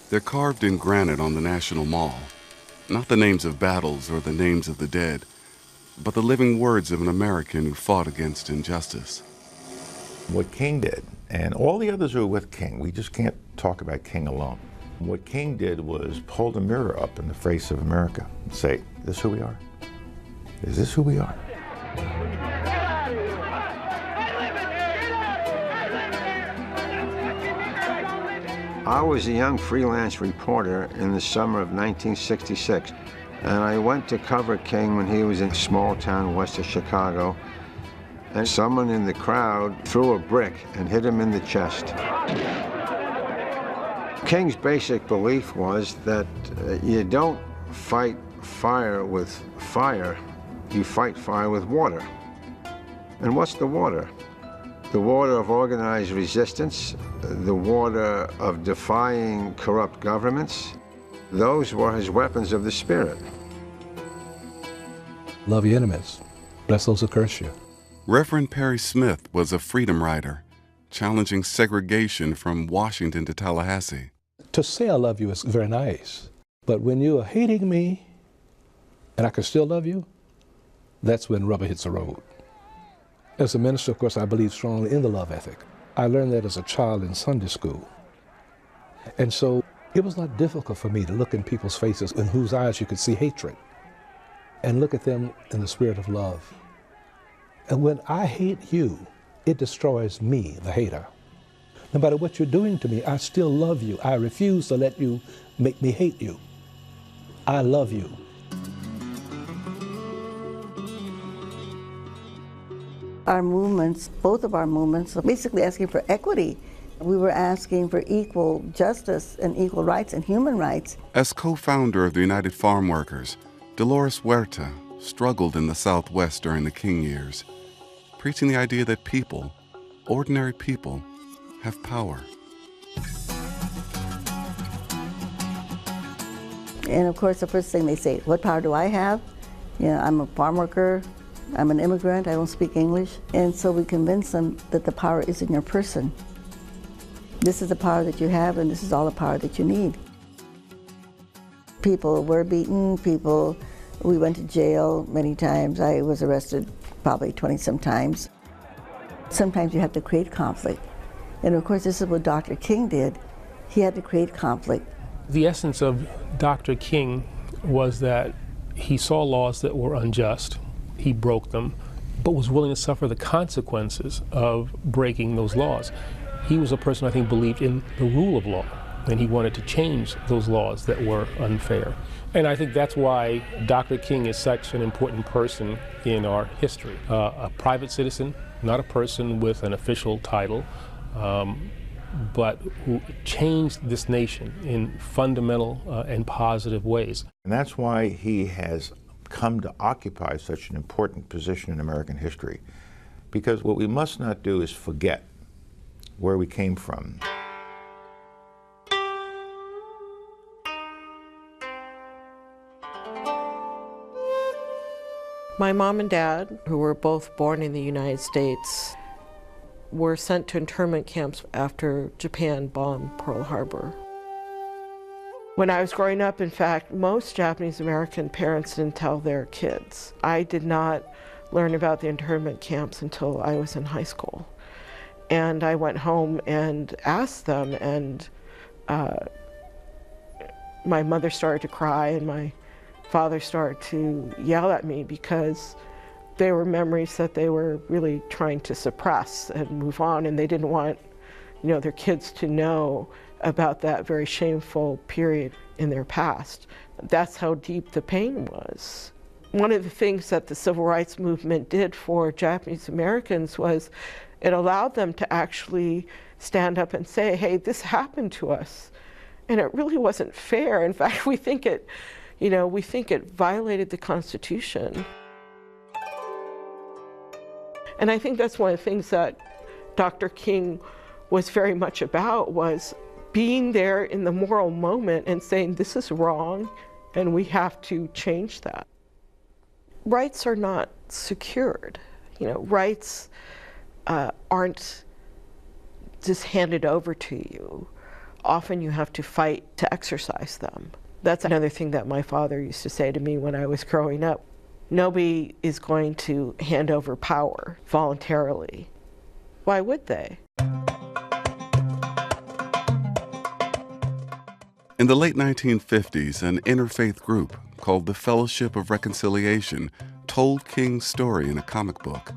They're carved in granite on the National Mall. Not the names of battles or the names of the dead, but the living words of an American who fought against injustice. What King did, and all the others who were with King, we just can't talk about King alone. What King did was hold a mirror up in the face of America and say, is this who we are? Is this who we are? I was a young freelance reporter in the summer of 1966, and I went to cover King when he was in a small town west of Chicago, and someone in the crowd threw a brick and hit him in the chest. King's basic belief was that you don't fight fire with fire, you fight fire with water. And what's the water? The water of organized resistance, the water of defying corrupt governments. Those were his weapons of the spirit. Love your enemies. Bless those who curse you. Reverend Perry Smith was a freedom rider, challenging segregation from Washington to Tallahassee. To say I love you is very nice, but when you are hating me and I can still love you, that's when rubber hits the road. As a minister, of course, I believe strongly in the love ethic. I learned that as a child in Sunday school. And so it was not difficult for me to look in people's faces in whose eyes you could see hatred and look at them in the spirit of love. And when I hate you, it destroys me, the hater. No matter what you're doing to me, I still love you. I refuse to let you make me hate you. I love you. Our movements, both of our movements, are basically asking for equity. We were asking for equal justice and equal rights and human rights. As co-founder of the United Farm Workers, Dolores Huerta struggled in the Southwest during the King years, preaching the idea that people, ordinary people, have power. And of course, the first thing they say, what power do I have? You know, I'm a farm worker, I'm an immigrant, I don't speak English. And so we convince them that the power is in your person. This is the power that you have, and this is all the power that you need. People were beaten, we went to jail many times. I was arrested probably 20-some times. Sometimes you have to create conflict. And of course, this is what Dr. King did. He had to create conflict. The essence of Dr. King was that he saw laws that were unjust. He broke them, but was willing to suffer the consequences of breaking those laws. He was a person, I think, believed in the rule of law, and he wanted to change those laws that were unfair. And I think that's why Dr. King is such an important person in our history. A private citizen, not a person with an official title, but who changed this nation in fundamental and positive ways. And that's why he has come to occupy such an important position in American history. Because what we must not do is forget where we came from. My mom and dad, who were both born in the United States, were sent to internment camps after Japan bombed Pearl Harbor. When I was growing up, in fact, most Japanese American parents didn't tell their kids. I did not learn about the internment camps until I was in high school. And I went home and asked them, and my mother started to cry and my father started to yell at me because they were memories that they were really trying to suppress and move on, and they didn't want, you know, their kids to know about that very shameful period in their past. That's how deep the pain was. One of the things that the civil rights movement did for Japanese Americans was it allowed them to actually stand up and say, hey, this happened to us. And it really wasn't fair. In fact, we think it violated the Constitution. And I think that's one of the things that Dr. King was very much about, was being there in the moral moment and saying, this is wrong, and we have to change that. Rights are not secured. You know, rights aren't just handed over to you. often you have to fight to exercise them. That's another thing that my father used to say to me when I was growing up. Nobody is going to hand over power voluntarily. Why would they? In the late 1950s, an interfaith group called the Fellowship of Reconciliation told King's story in a comic book.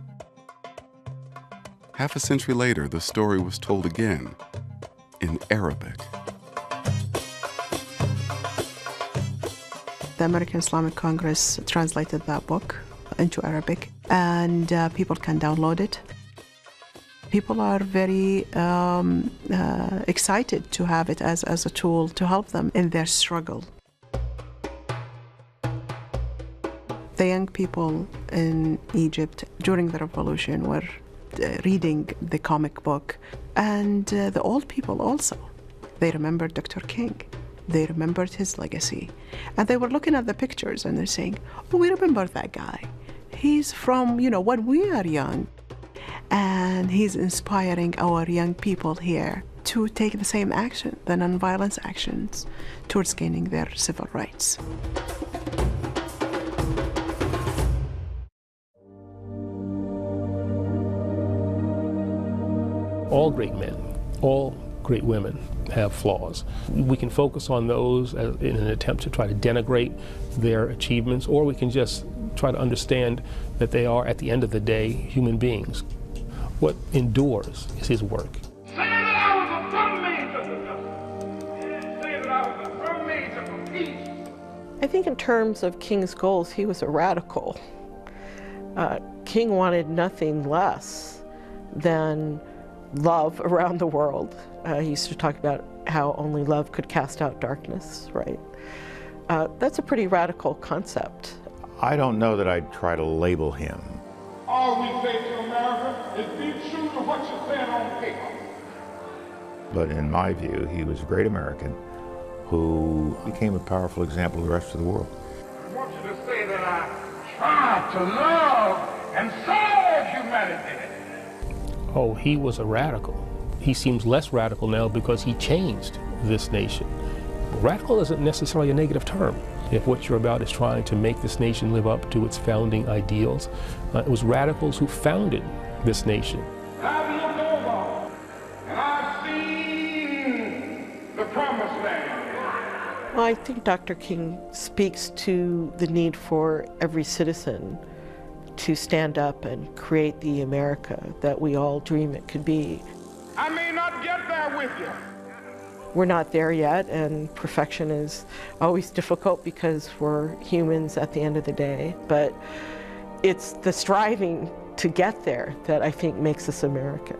Half a century later, the story was told again in Arabic. The American Islamic Congress translated that book into Arabic, and people can download it. People are very excited to have it as a tool to help them in their struggle. The young people in Egypt during the revolution were reading the comic book, and the old people also. They remembered Dr. King. They remembered his legacy. And they were looking at the pictures and they're saying, oh, we remember that guy. He's from, when we are young. And he's inspiring our young people here to take the same action, the nonviolence actions, towards gaining their civil rights. All great men, all great women have flaws. We can focus on those in an attempt to try to denigrate their achievements, or we can just try to understand that they are, at the end of the day, human beings. What endures is his work. I think in terms of King's goals, he was a radical. King wanted nothing less than love around the world. He used to talk about how only love could cast out darkness, right? That's a pretty radical concept. I don't know that I'd try to label him. All we say to America is be true to what you said on paper. But in my view, he was a great American who became a powerful example to the rest of the world. I want you to say that I tried to love and serve humanity. Oh, he was a radical. He seems less radical now because he changed this nation. Radical isn't necessarily a negative term. If what you're about is trying to make this nation live up to its founding ideals, it was radicals who founded this nation. I've looked over and I've seen the promised land. Well, I think Dr. King speaks to the need for every citizen to stand up and create the America that we all dream it could be. I may not get there with you. We're not there yet, and perfection is always difficult because we're humans at the end of the day. But it's the striving to get there that I think makes us American.